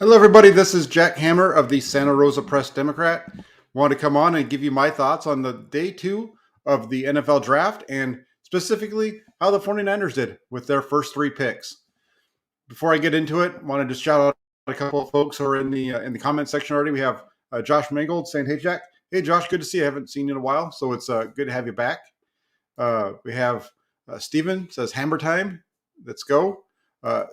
Hello, everybody. This is Jack Hammer of the Santa Rosa Press Democrat. Want to come on and give you my thoughts on the day two of the NFL draft and specifically how the 49ers did with their first three picks. Before I get into it, wanted to shout out a couple of folks who are in the comment section already. We have Josh Mangold saying, "Hey, Jack. Hey, Josh. Good to see you. I haven't seen you in a while, so it's good to have you back." We have Steven says, "Hammer time. Let's go." Uh,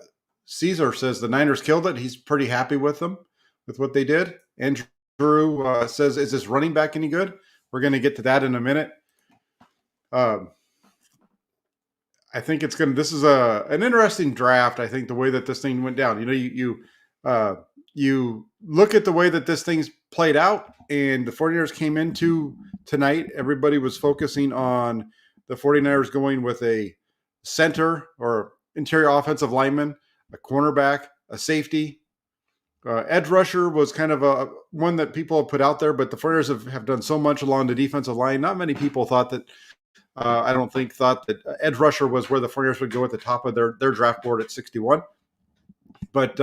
Caesar says the Niners killed it. He's pretty happy with them, with what they did. Andrew says, "Is this running back any good?" We're going to get to that in a minute. I think it's going to. This is an interesting draft. I think the way that this thing went down. You look at the way that this thing's played out, and the 49ers came into tonight. Everybody was focusing on the 49ers going with a center or interior offensive lineman, a cornerback, a safety. Edge rusher was kind of a one that people have put out there, but the 49ers have done so much along the defensive line. Not many people thought that. I don't think thought that edge rusher was where the 49ers would go at the top of their draft board at 61. But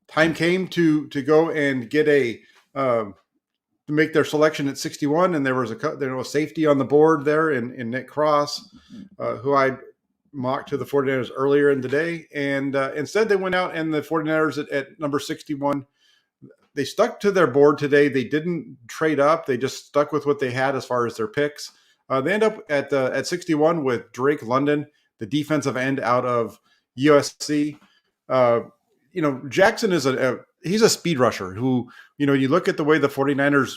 time came to go and get to make their selection at 61, and there was a safety on the board there in Nick Cross, who I mocked to the 49ers earlier in the day. And instead they went out and the 49ers at number 61, they stuck to their board today. They didn't trade up. They just stuck with what they had as far as their picks. They end up at 61 with Drake London, the defensive end out of USC. Jackson is he's a speed rusher who, you look at the way the 49ers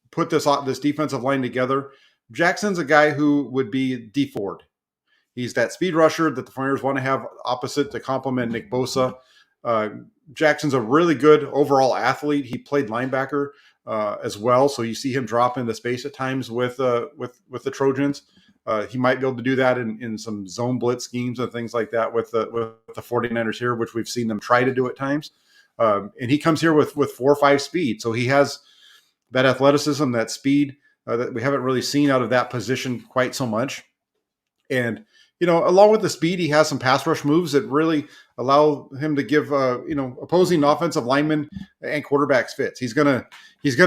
put this defensive line together. Jackson's a guy who would be D Ford. He's that speed rusher that the 49ers want to have opposite to complement Nick Bosa. Jackson's a really good overall athlete. He played linebacker as well, so you see him drop into space at times with the Trojans. He might be able to do that in some zone blitz schemes and things like that with the 49ers here, which we've seen them try to do at times. And he comes here with 4.5 speed, so he has that athleticism, that speed that we haven't really seen out of that position quite so much. And along with the speed, he has some pass rush moves that really allow him to give opposing offensive linemen and quarterbacks fits. He's gonna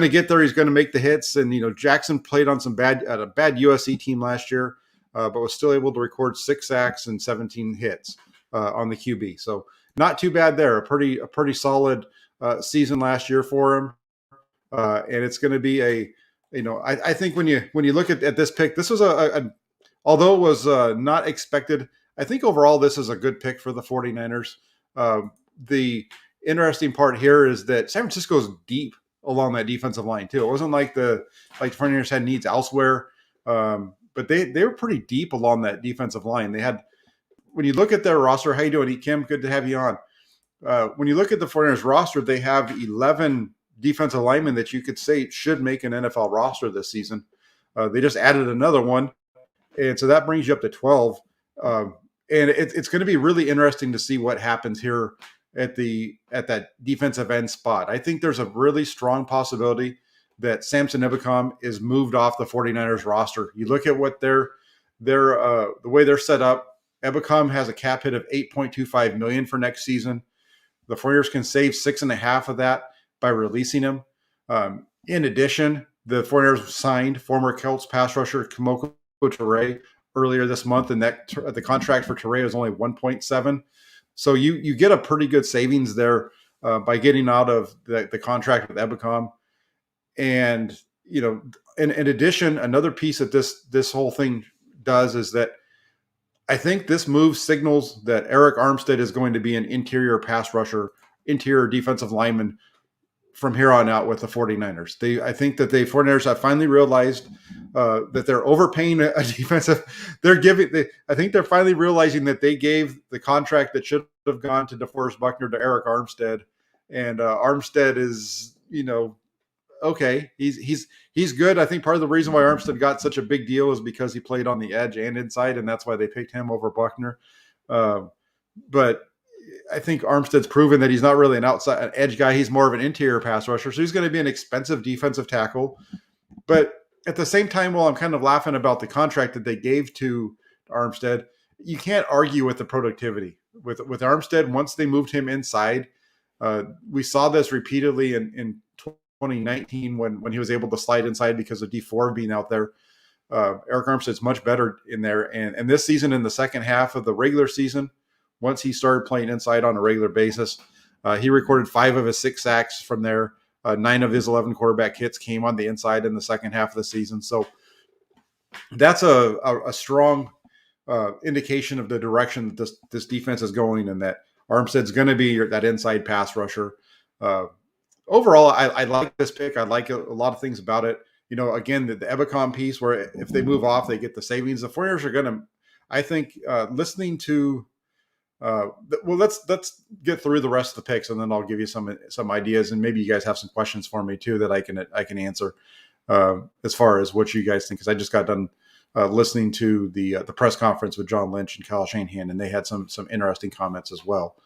get there. He's gonna make the hits. And Jackson played on a bad USC team last year, but was still able to record 6 sacks and 17 hits on the QB. So not too bad there. A pretty solid season last year for him. And it's going to be I think when you look at this pick, this was although it was not expected, I think overall this is a good pick for the 49ers. The interesting part here is that San Francisco's deep along that defensive line too. It wasn't like the 49ers had needs elsewhere, but they were pretty deep along that defensive line. They had, when you look at their roster, how you doing, E. Kim? Good to have you on. When you look at the 49ers roster, they have 11 defensive linemen that you could say should make an NFL roster this season. They just added another one. And so that brings you up to 12. And it's going to be really interesting to see what happens here at that defensive end spot. I think there's a really strong possibility that Samson Ebukam is moved off the 49ers roster. You look at what the way they're set up. Ebukam has a cap hit of $8.25 million for next season. The 49ers can save 6.5 of that by releasing him. In addition, the 49ers signed former Colts pass rusher Kemoko Turay earlier this month, and the contract for Turay was only 1.7. So you get a pretty good savings there by getting out of the contract with Ebukam. And in addition, another piece that this whole thing does is that I think this move signals that Eric Armstead is going to be an interior pass rusher, interior defensive lineman from here on out with the 49ers. I think that the 49ers have finally realized that they're overpaying a defensive. I think they're finally realizing that they gave the contract that should have gone to DeForest Buckner to Eric Armstead. And Armstead is, okay. He's good. I think part of the reason why Armstead got such a big deal is because he played on the edge and inside, and that's why they picked him over Buckner. But I think Armstead's proven that he's not really an edge guy. He's more of an interior pass rusher. So he's going to be an expensive defensive tackle. But at the same time, while I'm kind of laughing about the contract that they gave to Armstead, you can't argue with the productivity. With Armstead, once they moved him inside, We saw this repeatedly in 2019 when he was able to slide inside because of D Ford being out there. Eric Armstead's much better in there. And this season, in the second half of the regular season, once he started playing inside on a regular basis, he recorded 5 of his 6 sacks from there. 9 of his 11 quarterback hits came on the inside in the second half of the season. So that's a strong indication of the direction that this defense is going, and that Armstead's going to be that inside pass rusher. Overall, I like this pick. I like a lot of things about it. Again, the Ebicom piece, where if they move off, they get the savings. The 49ers are going to, I think, listening to, let's get through the rest of the picks, and then I'll give you some ideas, and maybe you guys have some questions for me too that I can answer as far as what you guys think, because I just got done listening to the press conference with John Lynch and Kyle Shanahan, and they had some interesting comments as well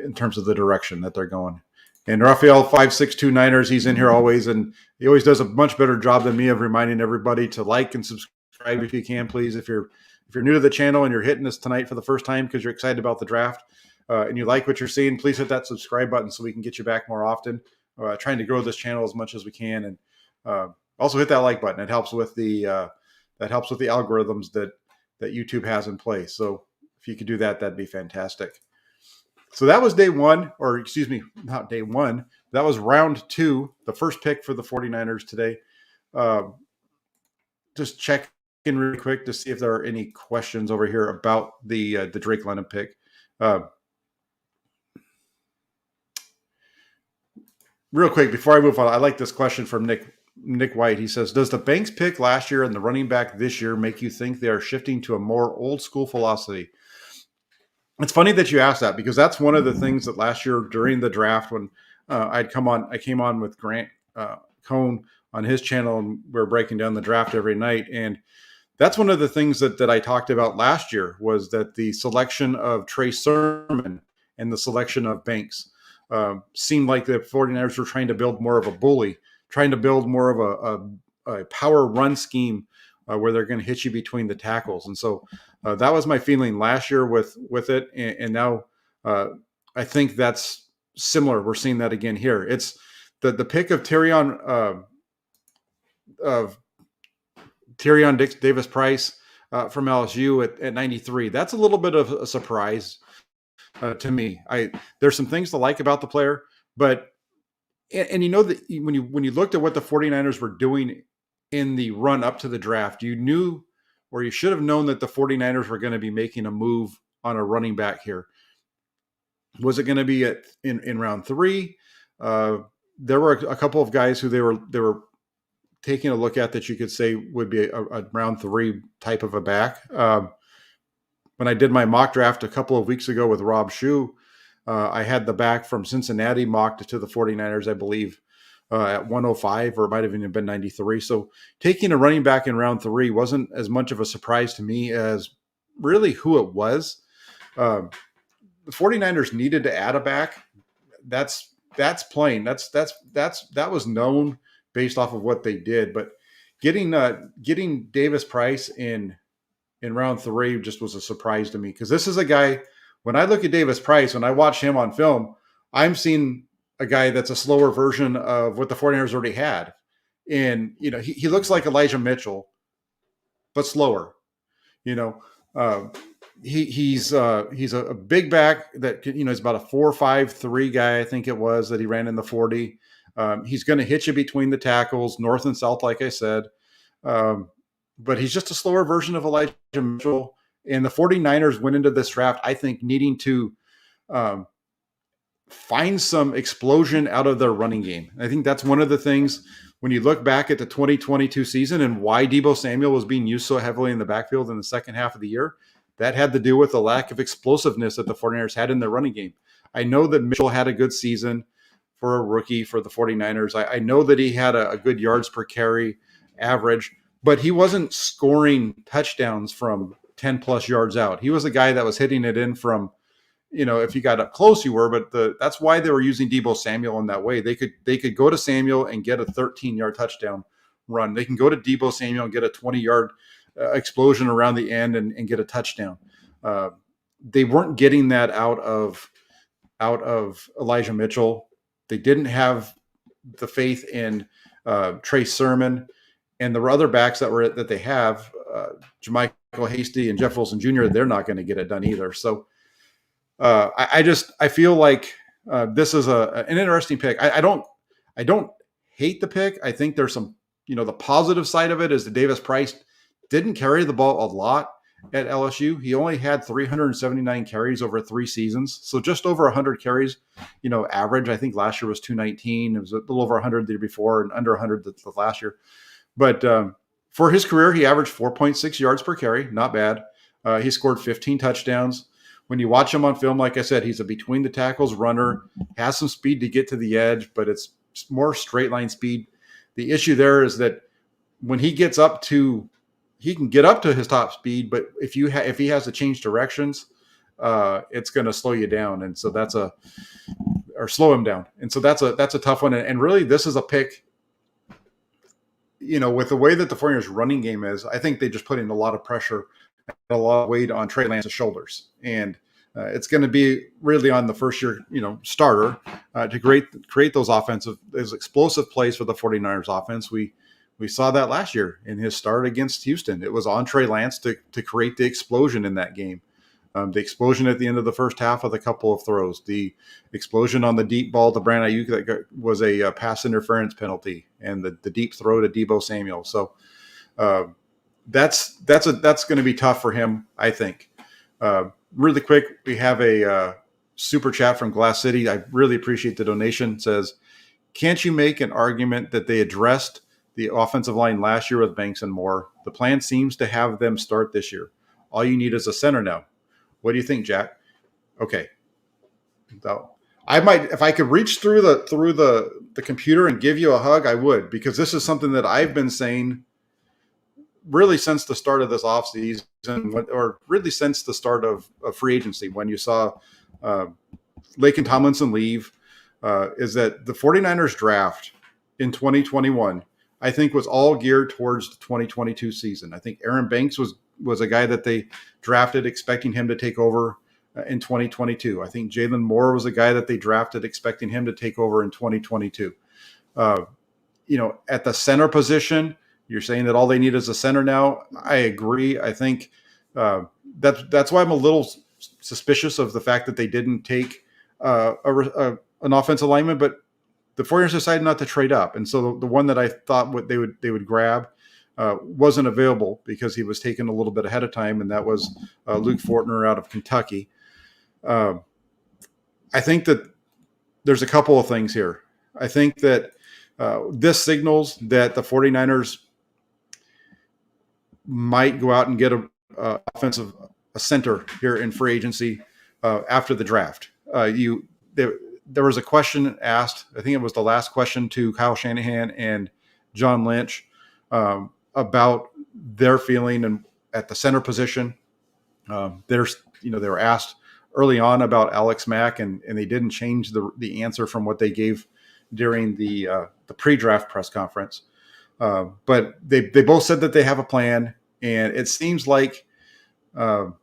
in terms of the direction that they're going. And Raphael 562 Niners, he's in here always, and he always does a much better job than me of reminding everybody to like and subscribe if you can, please. If you're new to the channel and you're hitting us tonight for the first time because you're excited about the draft and you like what you're seeing, please hit that subscribe button so we can get you back more often. Trying to grow this channel as much as we can, and also hit that like button. It helps with the algorithms that YouTube has in place. So if you could do that, that'd be fantastic. So that was day one, or excuse me, not day one. That was round 2, the first pick for the 49ers today. Just check in really quick to see if there are any questions over here about the Drake London pick. Real quick, before I move on, I like this question from Nick White. He says, does the Banks pick last year and the running back this year make you think they are shifting to a more old school philosophy? It's funny that you asked that, because that's one of the things that last year during the draft, when I came on with Grant Cohn on his channel, and we were breaking down the draft every night. And that's one of the things that I talked about last year, was that the selection of Trey Sermon and the selection of Banks seemed like the 49ers were trying to build more of a bully, trying to build more of a power run scheme where they're going to hit you between the tackles. And so that was my feeling last year with it. And now I think that's similar. We're seeing that again here. It's the pick of Tyrion Davis-Price from LSU at 93. That's a little bit of a surprise to me. There's some things to like about the player, but and that when you looked at what the 49ers were doing in the run up to the draft, you knew, or you should have known, that the 49ers were going to be making a move on a running back here. Was it going to be in round 3? There were a couple of guys who they were taking a look at that you could say would be a round 3 type of a back. When I did my mock draft a couple of weeks ago with Rob Shue, I had the back from Cincinnati mocked to the 49ers, I believe, at 105, or it might have even been 93. So taking a running back in round 3 wasn't as much of a surprise to me as really who it was. The 49ers needed to add a back. That's plain. That was known based off of what they did. But getting Davis-Price in round 3 just was a surprise to me, because this is a guy, when I look at Davis-Price, when I watch him on film, I'm seeing a guy that's a slower version of what the 49ers already had. And, he looks like Elijah Mitchell, but slower. He's a big back that, is about a 4.53 guy, I think it was, that he ran in the 40. He's going to hit you between the tackles, north and south, like I said. But he's just a slower version of Elijah Mitchell. And the 49ers went into this draft, I think, needing to find some explosion out of their running game. I think that's one of the things when you look back at the 2022 season and why Deebo Samuel was being used so heavily in the backfield in the second half of the year. That had to do with the lack of explosiveness that the 49ers had in their running game. I know that Mitchell had a good season for a rookie for the 49ers. I know that he had a good yards per carry average, but he wasn't scoring touchdowns from 10 plus yards out. He was a guy that was hitting it in from, if you got up close, you were, but that's why they were using Deebo Samuel in that way. They could go to Samuel and get a 13-yard touchdown run. They can go to Deebo Samuel and get a 20-yard explosion around the end and get a touchdown. They weren't getting that out of out of Elijah Mitchell. They didn't have the faith in Trey Sermon and the other backs that they have, Jermichael Hasty and Jeff Wilson Jr. They're not going to get it done either. So I feel like this is an interesting pick. I don't hate the pick. I think there's some, the positive side of it is that Davis-Price didn't carry the ball a lot at LSU. He only had 379 carries over 3 seasons. So just over 100 carries, average. I think last year was 219. It was a little over 100 the year before and under 100 the last year. But for his career, he averaged 4.6 yards per carry. Not bad. He scored 15 touchdowns. When you watch him on film, like I said, he's a between the tackles runner, has some speed to get to the edge, but it's more straight line speed. The issue there is that when he gets he can get up to his top speed, but if he has to change directions, it's going to slow you down. And so or slow him down. And so that's a tough one. And really this is a pick, with the way that the 49ers running game is, I think they just put in a lot of pressure, a lot of weight on Trey Lance's shoulders. And it's going to be really on the first year, starter to create those explosive plays for the 49ers offense. We saw that last year in his start against Houston. It was on Trey Lance to create the explosion in that game. The explosion at the end of the first half with a couple of throws, the explosion on the deep ball to Brandon Ayuk that was a pass interference penalty, and the deep throw to Deebo Samuel. So that's going to be tough for him, I think. Really quick, we have a super chat from Glass City. I really appreciate the donation. It says, can't you make an argument that they addressed the offensive line last year with Banks and Moore? The plan seems to have them start this year. All you need is a center now. What do you think, Jack? Okay. So I might, if I could reach through the computer and give you a hug, I would, because this is something that I've been saying really since the start of this offseason, or really since the start of free agency, when you saw Laken Tomlinson leave, is that the 49ers draft in 2021, I think, was all geared towards the 2022 season. I think Aaron Banks was a guy that they drafted expecting him to take over in 2022. I think Jalen Moore was a guy that they drafted expecting him to take over in 2022. At the center position, you're saying that all they need is a center now. I agree. I think that's why I'm a little suspicious of the fact that they didn't take an offensive lineman, but the 49ers decided not to trade up. And so the one that I thought they would grab wasn't available because he was taken a little bit ahead of time, and that was Luke Fortner out of Kentucky. I think that there's a couple of things here. I think that this signals that the 49ers might go out and get a center here in free agency after the draft. There was a question asked, I think it was the last question, to Kyle Shanahan and John Lynch about their feeling and at the center position. They were asked early on about Alex Mack, and they didn't change the answer from what they gave during the pre-draft press conference. But they both said that they have a plan, and it seems like there's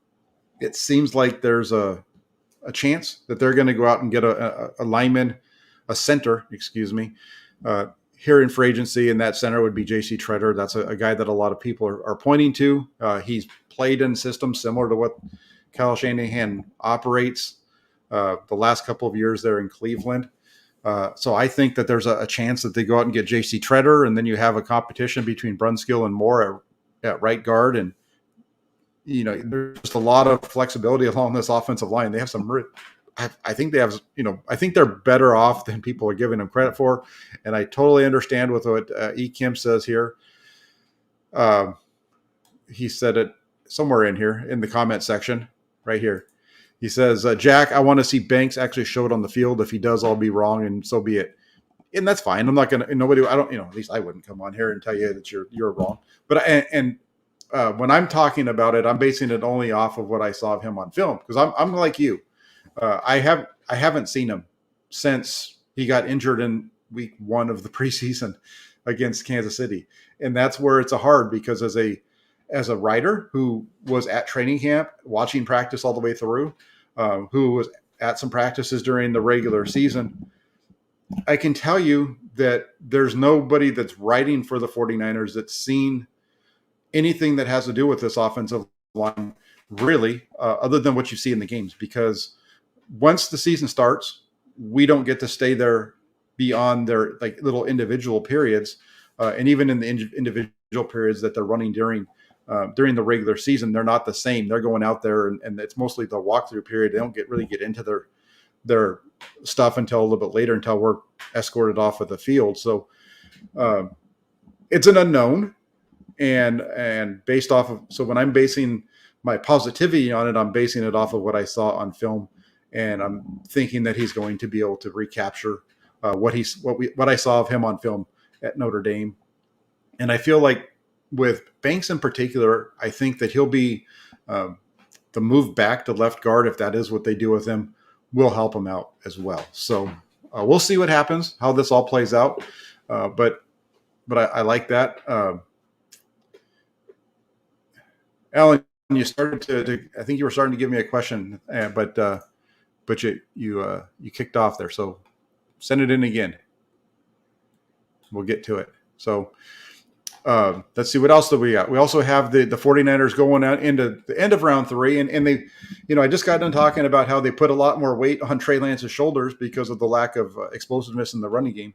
a chance that they're going to go out and get a center, here in free agency, and that center would be J.C. Treader. That's a guy that a lot of people are pointing to. He's played in systems similar to what Kyle Shanahan operates the last couple of years there in Cleveland. So I think that there's a chance that they go out and get J.C. Treader, and then you have a competition between Brunskill and Moore at right guard. And, there's just a lot of flexibility along this offensive line. They have I think they have, I think they're better off than people are giving them credit for. And I totally understand with what E. Kim says here. He said it somewhere in here in the comment section right here. He says, Jack, I want to see Banks actually show it on the field. If he does, I'll be wrong, and so be it. And that's fine. I'm not going to, at least I wouldn't come on here and tell you that you're wrong. But, when I'm talking about it, I'm basing it only off of what I saw of him on film, because I'm like you. I haven't seen him since he got injured in week 1 of the preseason against Kansas City. And that's where it's hard, because as a writer who was at training camp, watching practice all the way through, who was at some practices during the regular season. I can tell you that there's nobody that's writing for the 49ers that's seen anything that has to do with this offensive line, really, other than what you see in the games. Because once the season starts, we don't get to stay there beyond their like little individual periods, and even in the individual periods that they're running during the regular season, they're not the same. They're going out there, and it's mostly the walkthrough period. They don't really get into their stuff until a little bit later, until we're escorted off of the field. So it's an unknown, and based off of, so when I'm basing my positivity on it, I'm basing it off of what I saw on film, and I'm thinking that he's going to be able to recapture what I saw of him on film at Notre Dame. And I feel like with Banks in particular, I think that he'll be the move back to left guard, if that is what they do with him, will help him out as well. So we'll see what happens, how this all plays out. But I like that. Alan, you started to I think you were starting to give me a question, but you kicked off there. So send it in again. We'll get to it. So let's see, what else do we got? We also have the 49ers going out into the end of round 3. And they, I just got done talking about how they put a lot more weight on Trey Lance's shoulders because of the lack of explosiveness in the running game.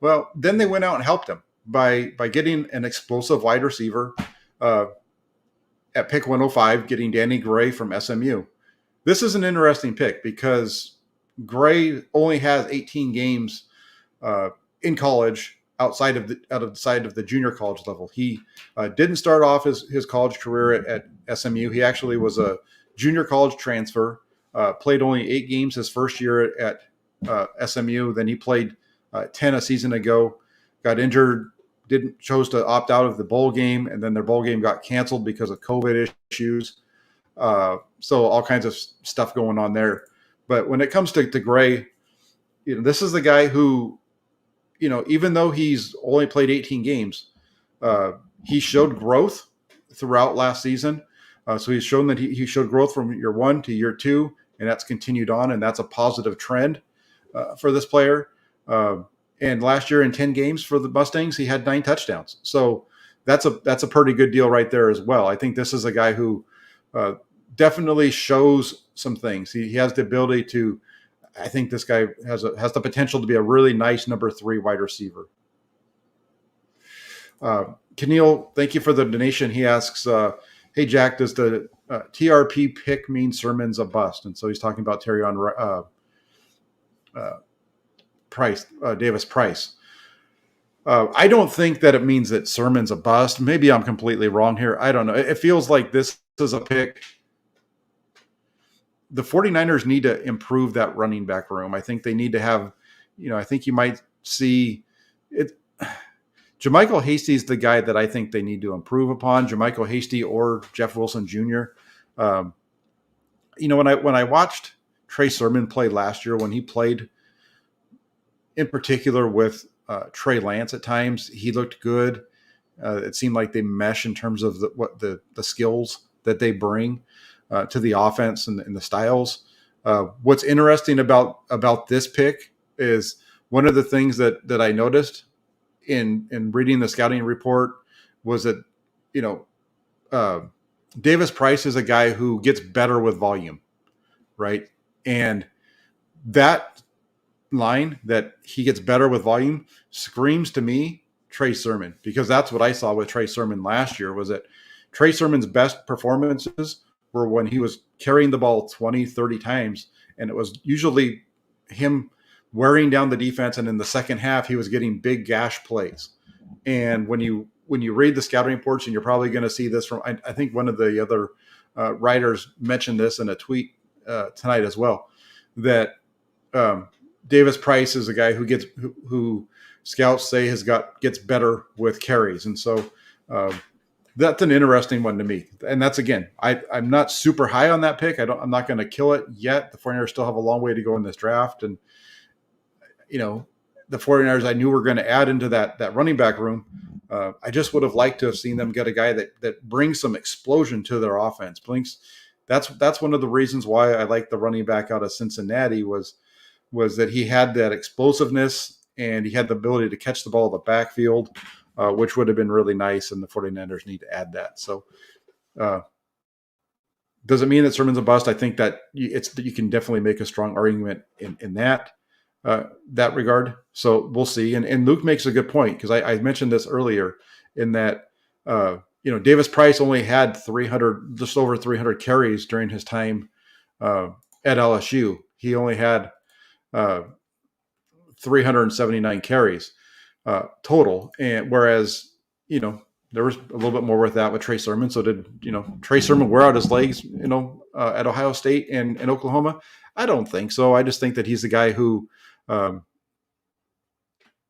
Well, then they went out and helped him by getting an explosive wide receiver at pick 105, getting Danny Gray from SMU. This is an interesting pick because Gray only has 18 games in college outside of the junior college level. He didn't start off his college career at SMU. He actually was a junior college transfer, played only 8 games his first year at SMU. Then he played 10 a season ago, got injured, chose to opt out of the bowl game, and then their bowl game got canceled because of COVID issues. So all kinds of stuff going on there. But when it comes to Gray, this is the guy who, even though he's only played 18 games, he showed growth throughout last season. So he's shown that he showed growth from year 1 to year 2, and that's continued on, and that's a positive trend for this player. And last year in 10 games for the Mustangs, he had 9 touchdowns. So that's a pretty good deal right there as well. I think this is a guy who definitely shows some things. He has the ability to. I think this guy has the potential to be a really nice number 3 wide receiver. Keneal, thank you for the donation. He asks, "Hey Jack, does the TRP pick mean Sermon's a bust?" And so he's talking about Tyrion Davis-Price. I don't think that it means that Sermon's a bust. Maybe I'm completely wrong here. I don't know. It feels like this is a pick. The 49ers need to improve that running back room. I think they need to have, I think you might see it. JaMycal Hasty is the guy that I think they need to improve upon. JaMycal Hasty or Jeff Wilson Jr. When I watched Trey Sermon play last year, when he played in particular with Trey Lance at times, he looked good. It seemed like they mesh in terms of the skills that they bring to the offense and the styles. What's interesting about this pick is one of the things that I noticed in reading the scouting report was that, Davis-Price is a guy who gets better with volume, right? And that line that he gets better with volume screams to me Trey Sermon, because that's what I saw with Trey Sermon last year, was that Trey Sermon's best performances were when he was carrying the ball 20, 30 times, and it was usually him wearing down the defense, and in the second half, he was getting big gash plays. And when you read the scouting reports, and you're probably going to see this from, I think one of the other writers mentioned this in a tweet tonight as well, that Davis-Price is a guy who scouts say gets better with carries. And so that's an interesting one to me. And that's, again, I'm not super high on that pick. I'm not going to kill it yet. The 49ers still have a long way to go in this draft. And, the 49ers I knew were going to add into that running back room. I just would have liked to have seen them get a guy that brings some explosion to their offense, brings that's one of the reasons why I like the running back out of Cincinnati was that he had that explosiveness and he had the ability to catch the ball in the backfield, which would have been really nice. And the 49ers need to add that. So, does it mean that Sermon's a bust? I think that you can definitely make a strong argument in that regard. So we'll see. And Luke makes a good point because I mentioned this earlier in that Davis-Price only had 300, just over 300 carries during his time at LSU. He only had 379 carries total, and whereas there was a little bit more with that with Trey Sermon. So did Trey Sermon wear out his legs at Ohio State and Oklahoma? I don't think so. I just think that he's the guy who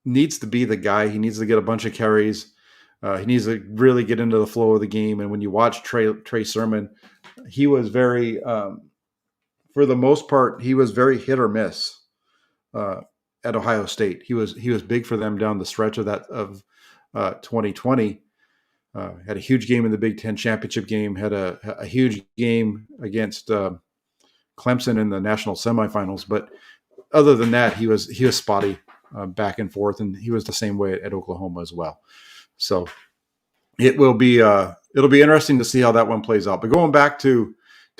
needs to be the guy. He needs to get a bunch of carries. He needs to really get into the flow of the game. And when you watch Trey Sermon, he was very, for the most part, he was very hit or miss at Ohio State. He was big for them down the stretch of 2020. Had a huge game in the Big Ten championship game. Had a huge game against Clemson in the national semifinals. But other than that, he was spotty back and forth, and he was the same way at Oklahoma as well. So it'll be interesting to see how that one plays out. But going back to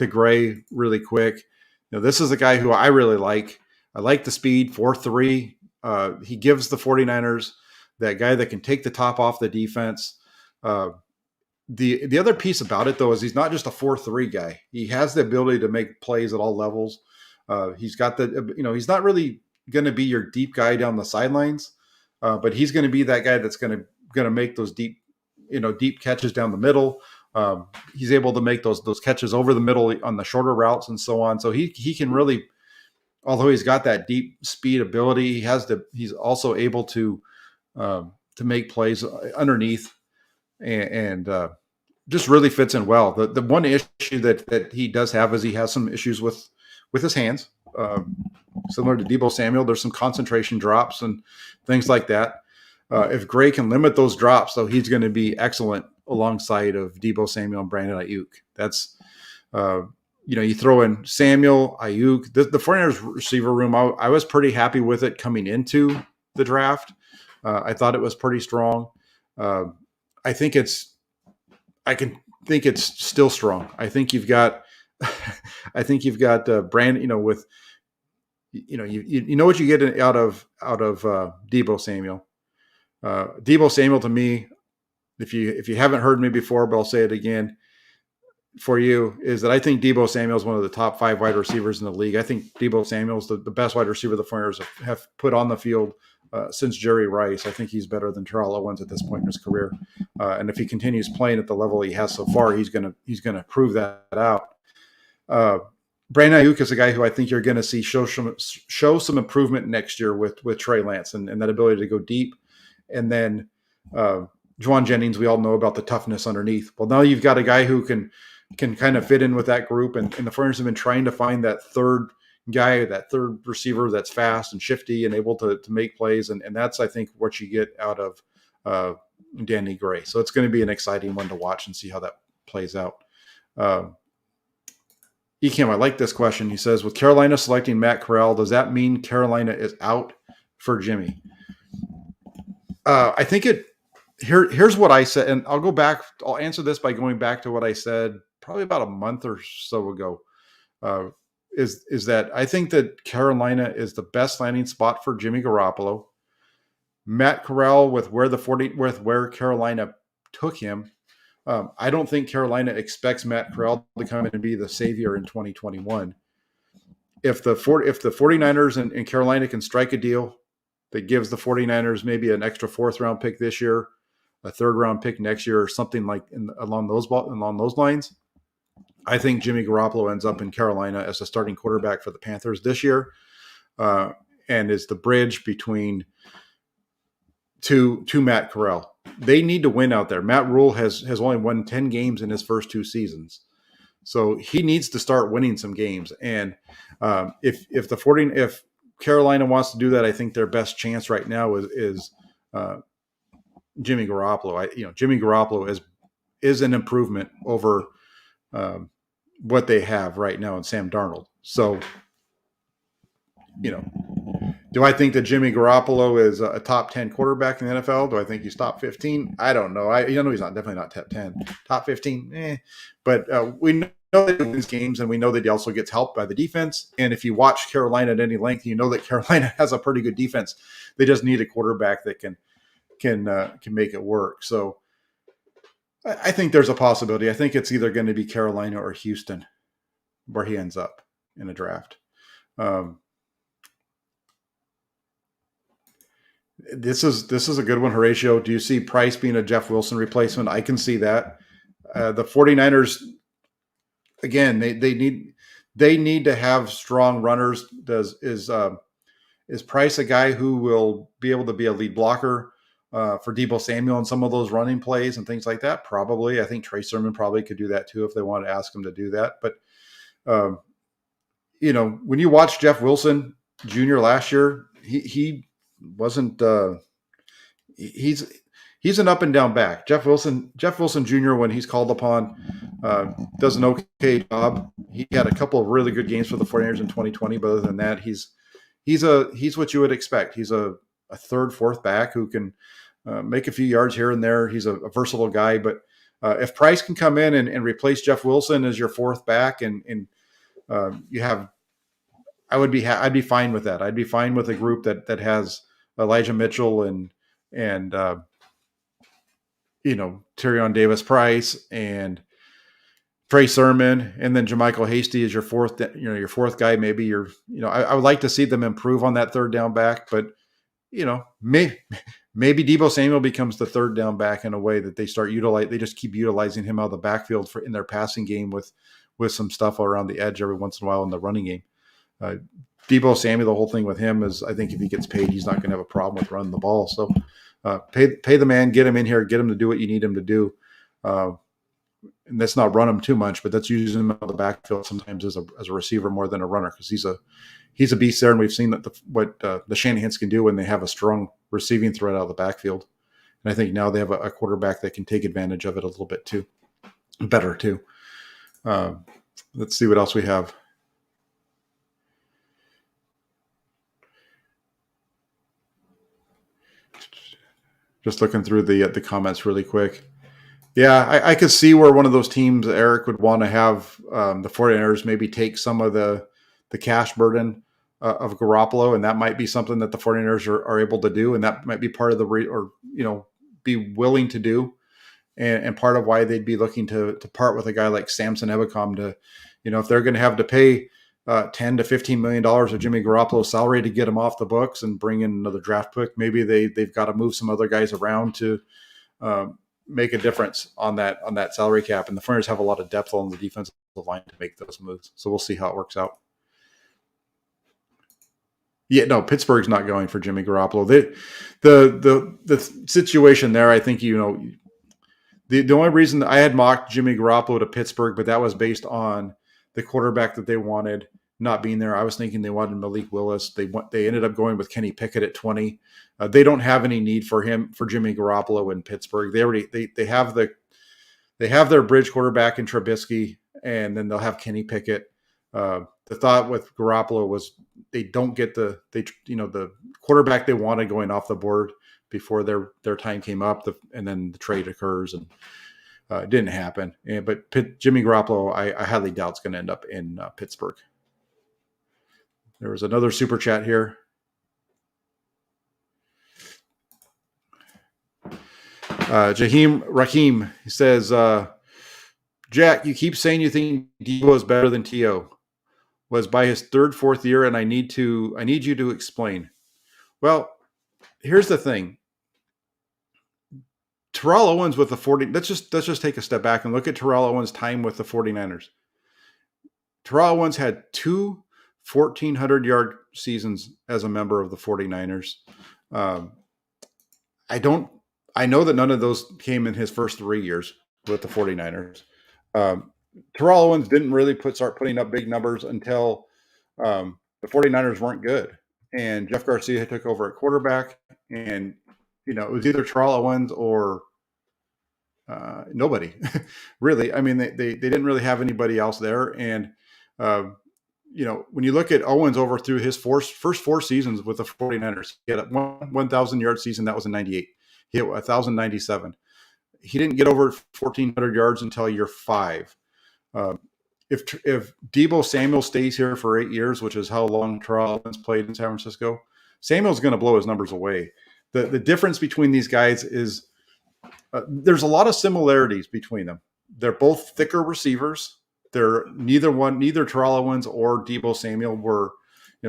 Gray really quick, this is a guy who I really like. I like the speed, 4.3. He gives the 49ers that guy that can take the top off the defense. The other piece about it, though, is he's not just a 4.3 guy. He has the ability to make plays at all levels. He's got he's not really going to be your deep guy down the sidelines, but he's going to be that guy that's going to make those deep catches down the middle. He's able to make those catches over the middle on the shorter routes and so on. So he can really, although he's got that deep speed ability, he's also able to make plays underneath and just really fits in well. The one issue that he does have is he has some issues with his hands, similar to Deebo Samuel. There's some concentration drops and things like that. If Gray can limit those drops, though, he's going to be excellent alongside of Deebo Samuel and Brandon Ayuk. That's you throw in Samuel, Ayuk, the 49ers receiver room. I was pretty happy with it coming into the draft. I thought it was pretty strong. I think it's still strong. I think you've got Brandon, with you know what you get out of Deebo Samuel. Deebo Samuel, to me, if you haven't heard me before, but I'll say it again for you, is that I think Deebo Samuel is one of the top 5 wide receivers in the league. I think Deebo Samuel is the best wide receiver the 49ers have put on the field since Jerry Rice. I think he's better than Terrell Owens at this point in his career. And if he continues playing at the level he has so far, he's gonna prove that out. Brandon Ayuk is a guy who I think you're going to see show some improvement next year with Trey Lance and that ability to go deep. And then Juwan Jennings, we all know about the toughness underneath. Well, now you've got a guy who can kind of fit in with that group. And the 49ers have been trying to find that third guy, that third receiver that's fast and shifty and able to make plays. And that's, I think, what you get out of Danny Gray. So it's going to be an exciting one to watch and see how that plays out. Ekim, I like this question. He says, with Carolina selecting Matt Corral, does that mean Carolina is out for Jimmy? I think here's what I said, and I'll answer this by going back to what I said probably about a month or so ago, is that I think that Carolina is the best landing spot for Jimmy Garoppolo. Matt Corral, with where Carolina took him, I don't think Carolina expects Matt Corral to come in and be the savior in 2021. If the 49ers and Carolina can strike a deal that gives the 49ers maybe an extra 4th round pick this year, a 3rd round pick next year, or something like along those lines, I think Jimmy Garoppolo ends up in Carolina as the starting quarterback for the Panthers this year, and is the bridge between to Matt Corral. They need to win out there. Matt Rule has only won 10 games in his first 2 seasons. So he needs to start winning some games. And if Carolina wants to do that, I think their best chance right now is Jimmy Garoppolo. Jimmy Garoppolo is an improvement over what they have right now in Sam Darnold. So, you know, do I think that Jimmy Garoppolo is a top 10 quarterback in the NFL? Do I think he's top 15? I don't know. He's not, definitely not top 10. Top 15, But we know that he wins games, and we know that he also gets helped by the defense. And if you watch Carolina at any length, you know that Carolina has a pretty good defense. They just need a quarterback that can make it work. So I think there's a possibility. I think it's either going to be Carolina or Houston where he ends up in a draft. Um, This is a good one, Horatio. Do you see Price being a Jeff Wilson replacement? I can see that. The 49ers, again, they need to have strong runners. Is Price a guy who will be able to be a lead blocker for Deebo Samuel and some of those running plays and things like that? Probably. I think Trey Sermon probably could do that too if they want to ask him to do that. But um, when you watch Jeff Wilson Jr. last year, he wasn't. He's an up and down back. Jeff Wilson Jr. when he's called upon does an okay job. He had a couple of really good games for the 49ers in 2020, but other than that, he's what you would expect. He's a third, fourth back who can make a few yards here and there. He's a versatile guy, but if Price can come in and replace Jeff Wilson as your fourth back, and you have, I'd be fine with that. I'd be fine with a group that has Elijah Mitchell and Tyrion Davis-Price and Trey Sermon, and then JaMychal Hasty is your fourth guy. Maybe I would like to see them improve on that third down back, but maybe Deebo Samuel becomes the third down back in a way that they just keep utilizing him out of the backfield in their passing game with some stuff around the edge every once in a while in the running game. Deebo Samuel, the whole thing with him is, I think if he gets paid, he's not going to have a problem with running the ball. So pay the man, get him in here, get him to do what you need him to do. And that's not run him too much, but that's using him out of the backfield sometimes as a receiver more than a runner, because he's a beast there, and we've seen that what the Shanahans can do when they have a strong receiving threat out of the backfield. And I think now they have a quarterback that can take advantage of it a little bit better too. Let's see what else we have. Just looking through the comments really quick. Yeah, I could see where one of those teams, Eric, would want to have the 49ers maybe take some of the cash burden of Garoppolo, and that might be something that the 49ers are able to do, and that might be part of be willing to do, and part of why they'd be looking to part with a guy like Samson Ebukam to, if they're going to have to pay $10 to $15 million of Jimmy Garoppolo's salary to get him off the books and bring in another draft pick, maybe they've got to move some other guys around to make a difference on that salary cap. And the 49ers have a lot of depth on the defensive line to make those moves. So we'll see how it works out. Yeah, no, Pittsburgh's not going for Jimmy Garoppolo. The situation there, I think, the only reason I had mocked Jimmy Garoppolo to Pittsburgh, but that was based on the quarterback that they wanted not being there. I was thinking they wanted Malik Willis. They ended up going with Kenny Pickett at 20. They don't have any need for Jimmy Garoppolo in Pittsburgh. They have their bridge quarterback in Trubisky, and then they'll have Kenny Pickett. The thought with Garoppolo was they don't get the quarterback they wanted going off the board before their time came up, and then the trade occurs, and it didn't happen. But Jimmy Garoppolo, I highly doubt is going to end up in Pittsburgh. There was another super chat here. Jaheim Raheem, he says, Jack, you keep saying you think Deebo is better than T.O. Was by his third, fourth year, and I need you to explain. Well, here's the thing. Terrell Owens with the 40. Let's just take a step back and look at Terrell Owens' time with the 49ers. Terrell Owens had two 1,400-yard seasons as a member of the 49ers. I know that none of those came in his first 3 years with the 49ers. Terrell Owens didn't really start putting up big numbers until the 49ers weren't good. And Jeff Garcia took over at quarterback, and it was either Terrell Owens or Nobody, really. I mean, they didn't really have anybody else there. And, uh, when you look at Owens over through his first 4 seasons with the 49ers, he had a 1,000 yard season. That was in 98. He hit 1,097. He didn't get over 1,400 yards until year 5. Uh, if Deebo Samuel stays here for 8 years, which is how long Terrell Owens played in San Francisco, Samuel's going to blow his numbers away. The difference between these guys is there's a lot of similarities between them. They're both thicker receivers. Neither Terrell Owens or Deebo Samuel were,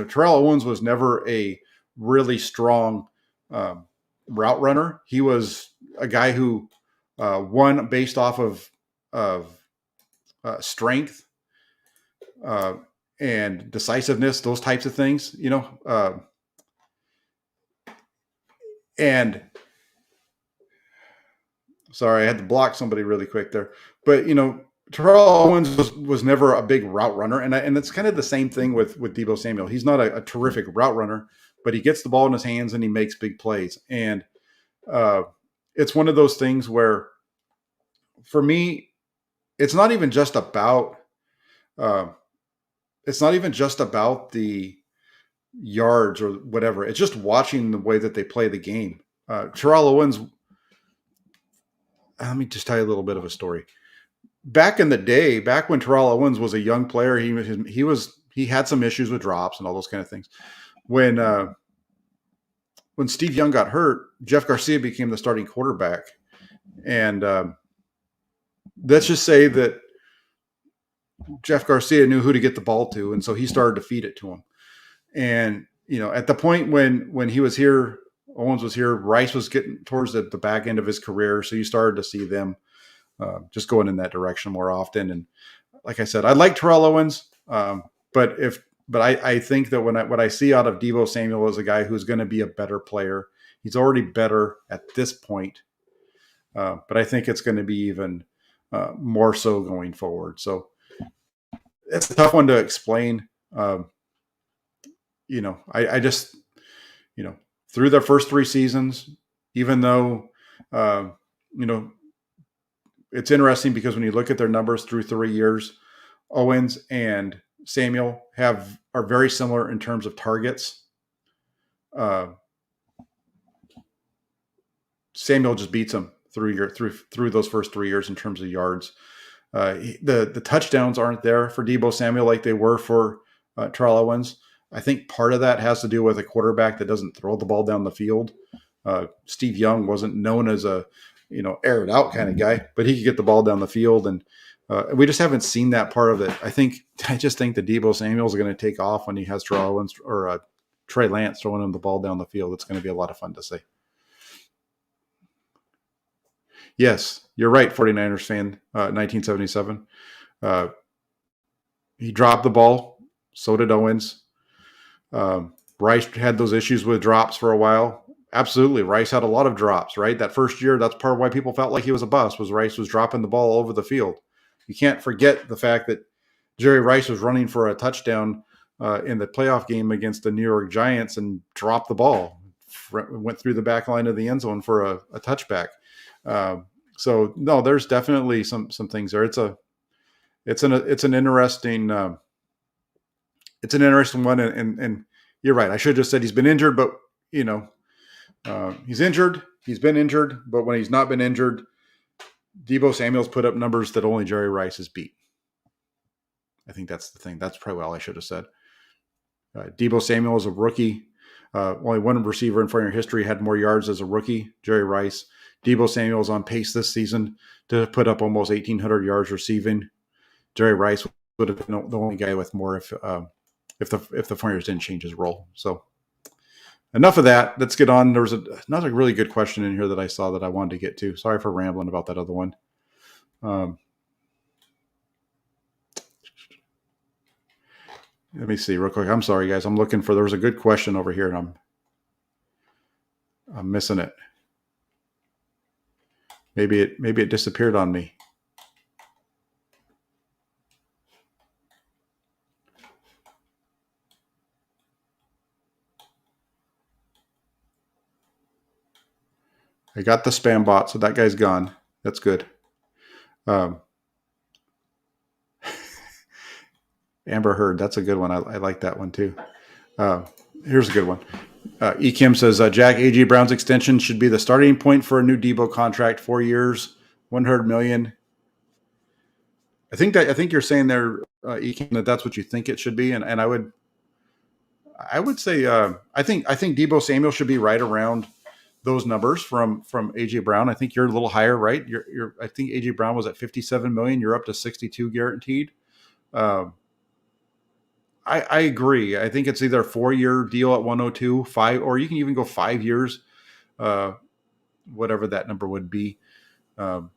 Terrell Owens was never a really strong route runner. He was a guy who won based off of strength and decisiveness, those types of things, and sorry, I had to block somebody really quick there. But Terrell Owens was never a big route runner, and it's kind of the same thing with Deebo Samuel. He's not a terrific route runner, but he gets the ball in his hands and he makes big plays. And it's one of those things where, for me, it's not even just about the yards or whatever. It's just watching the way that they play the game. Terrell Owens. Let me just tell you a little bit of a story. Back in the day, back when Terrell Owens was a young player, he had some issues with drops and all those kind of things. When Steve Young got hurt, Jeff Garcia became the starting quarterback, and let's just say that Jeff Garcia knew who to get the ball to, and so he started to feed it to him. And at the point when he was here, Owens was here, Rice was getting towards the back end of his career, so you started to see them just going in that direction more often. And like I said, I like Terrell Owens, but I think that what I see out of Deebo Samuel is a guy who's going to be a better player. He's already better at this point, but I think it's going to be even more so going forward. So it's a tough one to explain. I just, through their first 3 seasons, even though, it's interesting because when you look at their numbers through 3 years, Owens and Samuel are very similar in terms of targets. Samuel just beats him through those first 3 years in terms of yards. The touchdowns aren't there for Deebo Samuel like they were for Terrell Owens. I think part of that has to do with a quarterback that doesn't throw the ball down the field. Steve Young wasn't known as a air it out kind of guy, but he could get the ball down the field, and we just haven't seen that part of it. I just think that Deebo Samuel is going to take off when he has Terrell Owens or Trey Lance throwing him the ball down the field. It's going to be a lot of fun to see. Yes, you're right, 49ers fan, 1977. He dropped the ball. So did Owens. Rice had those issues with drops for a while. Absolutely. Rice had a lot of drops, right? That first year, that's part of why people felt like he was a bust, was Rice was dropping the ball all over the field. You can't forget the fact that Jerry Rice was running for a touchdown in the playoff game against the New York Giants and dropped the ball. Went through the back line of the end zone for a touchback. So no, there's definitely some things there. It's an interesting one, and you're right. I should have just said he's been injured, but he's injured. He's been injured, but when he's not been injured, Deebo Samuel's put up numbers that only Jerry Rice has beat. I think that's the thing. That's probably all I should have said. Deebo Samuel is a rookie. Only one receiver in 49er history had more yards as a rookie, Jerry Rice. Deebo Samuel is on pace this season to put up almost 1,800 yards receiving. Jerry Rice would have been the only guy with more if the 49ers didn't change his role. So enough of that. Let's get on. There was another really good question in here that I saw that I wanted to get to. Sorry for rambling about that other one. Let me see real quick. I'm sorry, guys. I'm looking for. There was a good question over here, and I'm missing it. Maybe it disappeared on me. I got the spam bot, so that guy's gone. That's good. Um, Amber Heard, that's a good one. I like that one too. Uh, Here's a good one. Kim says, Jack, A.J. Brown's extension should be the starting point for a new Deebo contract, 4 years, 100 million. I think you're saying there, Kim, that that's what you think it should be, and I would say I think Deebo Samuel should be right around those numbers from AJ Brown. I think you're a little higher, right? I think AJ Brown was at 57 million. You're up to 62 guaranteed. Um, I agree. I think it's either a 4 year deal at 102, five, or you can even go 5 years, uh, whatever that number would be. Um,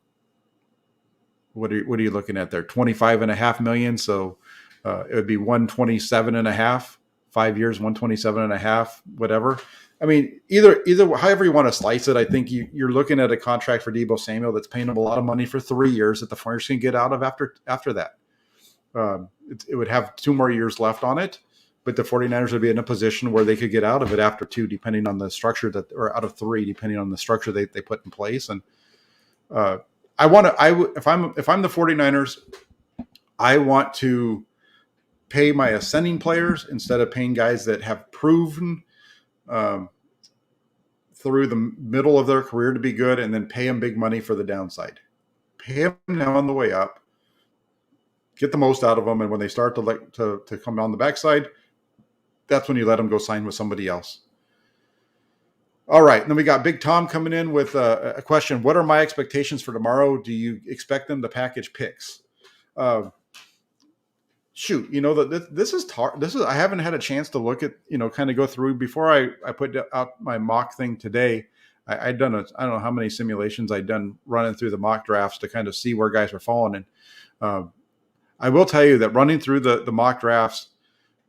what are you looking at there? 25.5 million. So it would be 127 and a half, 5 years, 127 and a half, whatever. I mean, either however you want to slice it, I think you're looking at a contract for Deebo Samuel that's paying him a lot of money for 3 years that the 49ers can get out of after that. It would have 2 more years left on it, but the 49ers would be in a position where they could get out of it after 2, depending on the structure or out of 3, depending on the structure they put in place. And I want to, if I'm the 49ers, I want to pay my ascending players instead of paying guys that have proven through the middle of their career to be good, and then pay them big money for the downside. Pay them now on the way up, get the most out of them, and when they start to come on the backside, that's when you let them go sign with somebody else. All right, and then we got Big Tom coming in with a question. What are my expectations for tomorrow? Do you expect them to package picks? Shoot, this is I haven't had a chance to look at, kind of go through before I put out my mock thing today. I'd done I don't know how many simulations I'd done running through the mock drafts to kind of see where guys were falling. And I will tell you that running through the mock drafts,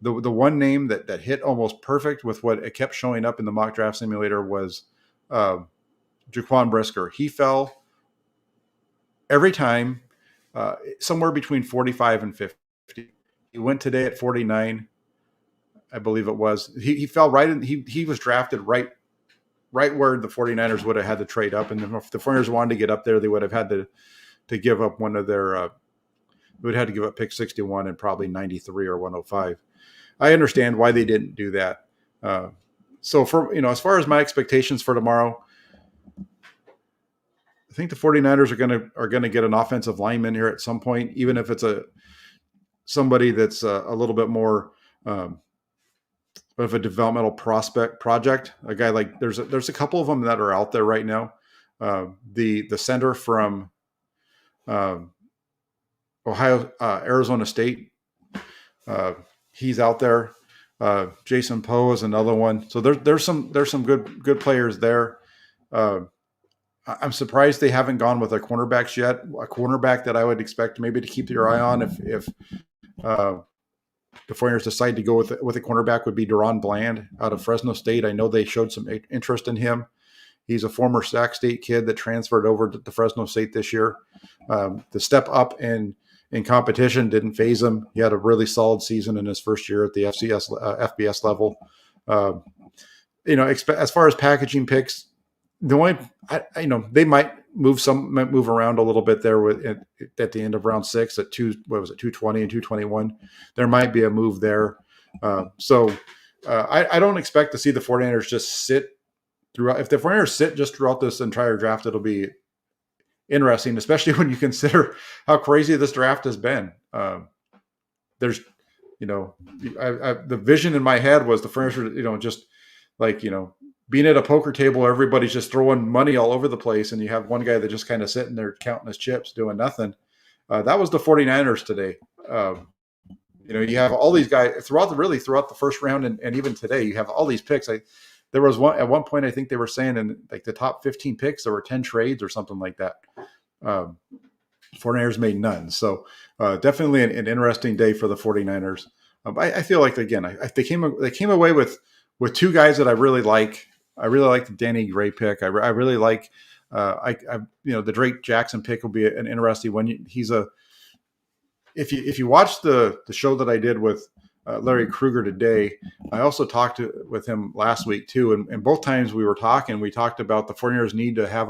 the one name that hit almost perfect with what it kept showing up in the mock draft simulator was Jaquan Brisker. He fell every time, somewhere between 45 and 50. He went today at 49, I believe it was. He fell right in. He was drafted right where the 49ers would have had to trade up. And if the 49ers wanted to get up there, they would have had to give up one of their they would have had to give up pick 61 and probably 93 or 105. I understand why they didn't do that. So for, as far as my expectations for tomorrow, I think the 49ers are going to get an offensive lineman here at some point, even if it's somebody that's a little bit more of a developmental project. A guy like there's a couple of them that are out there right now. The center from Ohio, Arizona State, he's out there. Jason Poe is another one. So there's some good players there. I'm surprised they haven't gone with their cornerbacks yet. A cornerback that I would expect maybe to keep your eye on if the 49ers decide to go with a cornerback would be Deron Bland out of Fresno State. I know they showed some interest in him. He's a former Sac State kid that transferred over to Fresno State this year. The step up in competition didn't faze him. He had a really solid season in his first year at the FBS level. As far as packaging picks, the only they might move around a little bit there at the end of round 6 at 220 and 221. There might be a move there. So I don't expect to see the 49ers just sit throughout. If the 49ers sit just throughout this entire draft, it'll be interesting, especially when you consider how crazy this draft has been. There's, the vision in my head was the 49ers, just like, being at a poker table, everybody's just throwing money all over the place, and you have one guy that just kind of sitting there counting his chips, doing nothing. That was the 49ers today. You have all these guys throughout the first round, and even today, you have all these picks. There was one at one point, I think they were saying in like the top 15 picks, there were 10 trades or something like that. 49ers made none. So definitely an interesting day for the 49ers. I feel like, again, they came away with two guys that I really like. I really like the Danny Gray pick. I really like the Drake Jackson pick will be an interesting one. If you watch the show that I did with Larry Krueger today, I also talked with him last week too, and both times we talked about the 49ers need to have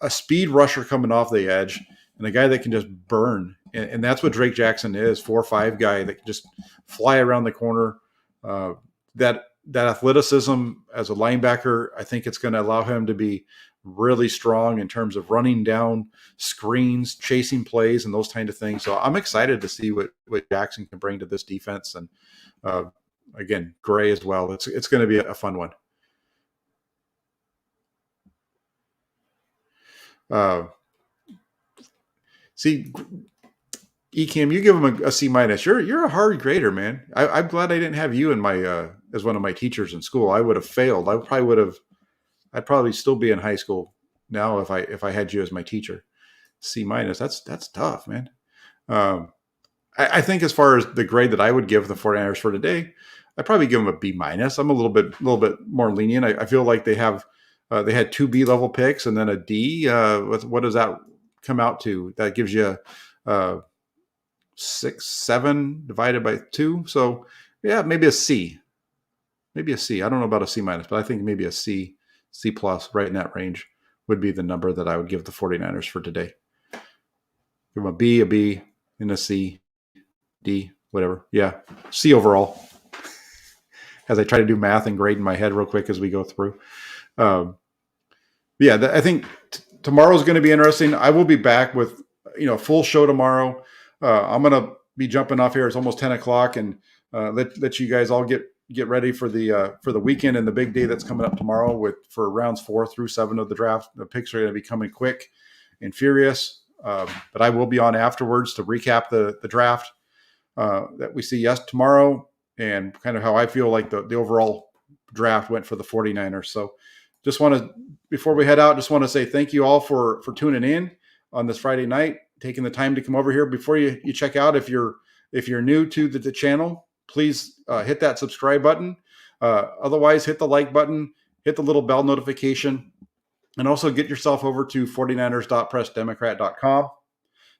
a speed rusher coming off the edge and a guy that can just burn. And that's what Drake Jackson is, 4-5 guy that can just fly around the corner. That athleticism as a linebacker, I think it's going to allow him to be really strong in terms of running down screens, chasing plays, and those kind of things. So I'm excited to see what Jackson can bring to this defense. And again, Gray as well. It's going to be a fun one. See, Ekim, you give him a C minus. You're a hard grader, man. I'm glad I didn't have you in my as one of my teachers in school. I would have failed. I'd probably still be in high school now if I had you as my teacher. C minus. That's tough, man. I think as far as the grade that I would give the 49ers for today, I'd probably give them a B minus. I'm a little bit more lenient. I feel like they had 2 B level picks and then a D. What does that come out to? That gives you 6, 7 divided by 2. So yeah, maybe a C. Maybe a C. I don't know about a C minus, but I think maybe a C plus, right in that range, would be the number that I would give the 49ers for today. Give them a B, and a C, D, whatever. Yeah, C overall. As I try to do math and grade in my head real quick as we go through. I think tomorrow's going to be interesting. I will be back with full show tomorrow. I'm going to be jumping off here. It's almost 10 o'clock, and let you guys all get ready for the weekend and the big day that's coming up tomorrow for rounds 4 through 7 of the draft. The picks are going to be coming quick and furious, but I will be on afterwards to recap the draft that we see tomorrow and kind of how I feel like the overall draft went for the 49ers. So just want to, before we head out, just want to say thank you all for tuning in on this Friday night, taking the time to come over here. Before you check out, if you're new to the channel, please hit that subscribe button. Otherwise, hit the like button, hit the little bell notification, and also get yourself over to 49ers.pressdemocrat.com.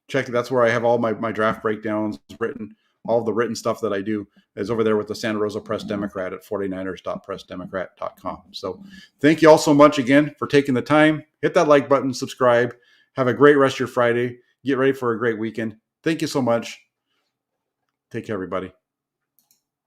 That's where I have all my draft breakdowns written. All the written stuff that I do is over there with the Santa Rosa Press Democrat at 49ers.pressdemocrat.com. So thank you all so much again for taking the time. Hit that like button, subscribe. Have a great rest of your Friday. Get ready for a great weekend. Thank you so much. Take care, everybody.